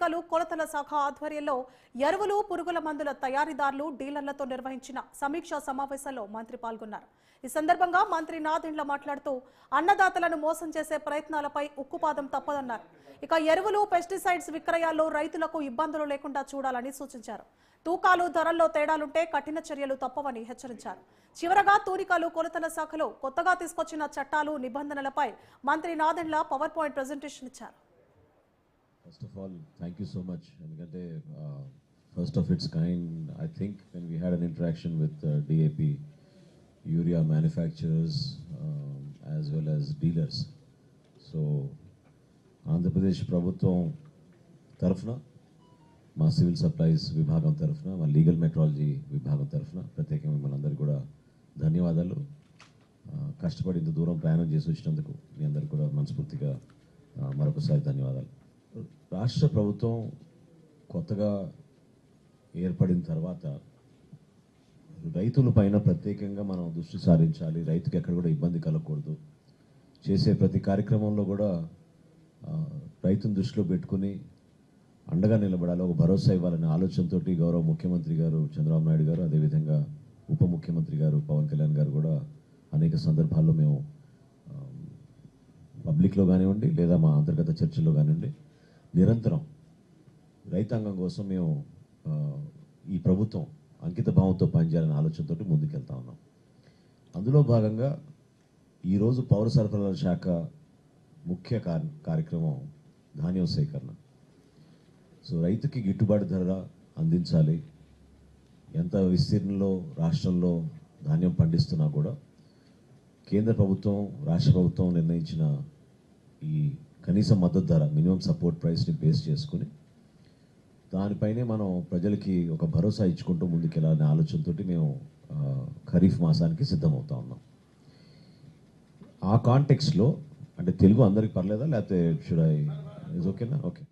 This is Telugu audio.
తూనికలు కొలతల శాఖ ఆధ్వర్యంలో ఎరువులు పురుగుల మందుల తయారీదారులు డీలర్లతో నిర్వహించిన సమీక్షా సమావేశంలో మంత్రి పాల్గొన్నారు. ఈ సందర్భంగా మంత్రి నాదెండ్ల మాట్లాడుతూ అన్నదాతలను మోసం చేసే ప్రయత్నాలపై ఉక్కుపాదం తప్పదన్నారు. ఇక ఎరువులు పెస్టిసైడ్స్ విక్రయాల్లో రైతులకు ఇబ్బందులు లేకుండా చూడాలని సూచించారు. తూకాలు ధరల్లో తేడాలుంటే కఠిన చర్యలు తప్పవని హెచ్చరించారు. చివరగా తూనికలు కొలతల శాఖలో కొత్తగా తీసుకొచ్చిన చట్టాలు నిబంధనలపై మంత్రి నాదెండ్ల పవర్ పాయింట్ ప్రెజెంటేషన్ ఇచ్చారు. First of all, thank you so much. And first of its kind, I think when we had an interaction with DAP, urea manufacturers, as well as dealers. So, Andhra Pradesh Prabhutvam tarafna, మా సివిల్ సప్లైస్ విభాగం తరఫున, మా లీగల్ మెట్రాలజీ విభాగం తరఫున ప్రత్యేకంగా మిమ్మల్ని అందరికీ కూడా ధన్యవాదాలు. కష్టపడి ఇంత దూరం ప్రయాణం చేసి వచ్చినందుకు మీ అందరికీ కూడా మనస్ఫూర్తిగా మరొకసారి ధన్యవాదాలు. రాష్ట్ర ప్రభుత్వం కొత్తగా ఏర్పడిన తర్వాత రైతుల పైన ప్రత్యేకంగా మనం దృష్టి సారించాలి. రైతుకి ఎక్కడ కూడా ఇబ్బంది కలగకూడదు. చేసే ప్రతి కార్యక్రమంలో కూడా రైతును దృష్టిలో పెట్టుకుని అండగా నిలబడాలి, ఒక భరోసా ఇవ్వాలనే ఆలోచనతో గౌరవ ముఖ్యమంత్రి గారు చంద్రబాబు నాయుడు గారు, అదేవిధంగా ఉప ముఖ్యమంత్రి గారు పవన్ కళ్యాణ్ గారు కూడా అనేక సందర్భాల్లో మేము పబ్లిక్లో కానివ్వండి లేదా మా అంతర్గత చర్చల్లో కానివ్వండి నిరంతరం రైతాంగం కోసం మేము ఈ ప్రభుత్వం అంకిత భావంతో పనిచేయాలనే ఆలోచనతో ముందుకెళ్తా ఉన్నాం. అందులో భాగంగా ఈరోజు పౌర సరఫరాల శాఖ ముఖ్య కార్యక్రమం ధాన్యం సేకరణ. సో రైతుకి గిట్టుబాటు ధర అందించాలి. ఎంత విస్తీర్ణంలో రాష్ట్రంలో ధాన్యం పండిస్తున్నా కూడా కేంద్ర ప్రభుత్వం రాష్ట్ర ప్రభుత్వం నిర్ణయించిన ఈ కనీస మద్దతు ధర మినిమం సపోర్ట్ ప్రైస్ని బేస్ చేసుకుని దానిపైనే మనం ప్రజలకి ఒక భరోసా ఇచ్చుకుంటూ ముందుకెళ్ళాలనే ఆలోచనతో మేము ఖరీఫ్ మాసానికి సిద్ధమవుతా ఉన్నాం. ఆ కాంటెక్స్లో అంటే తెలుగు అందరికి పర్లేదా లేకపోతే షుడ్ ఐ ఇస్ ఓకేనా? ఓకే.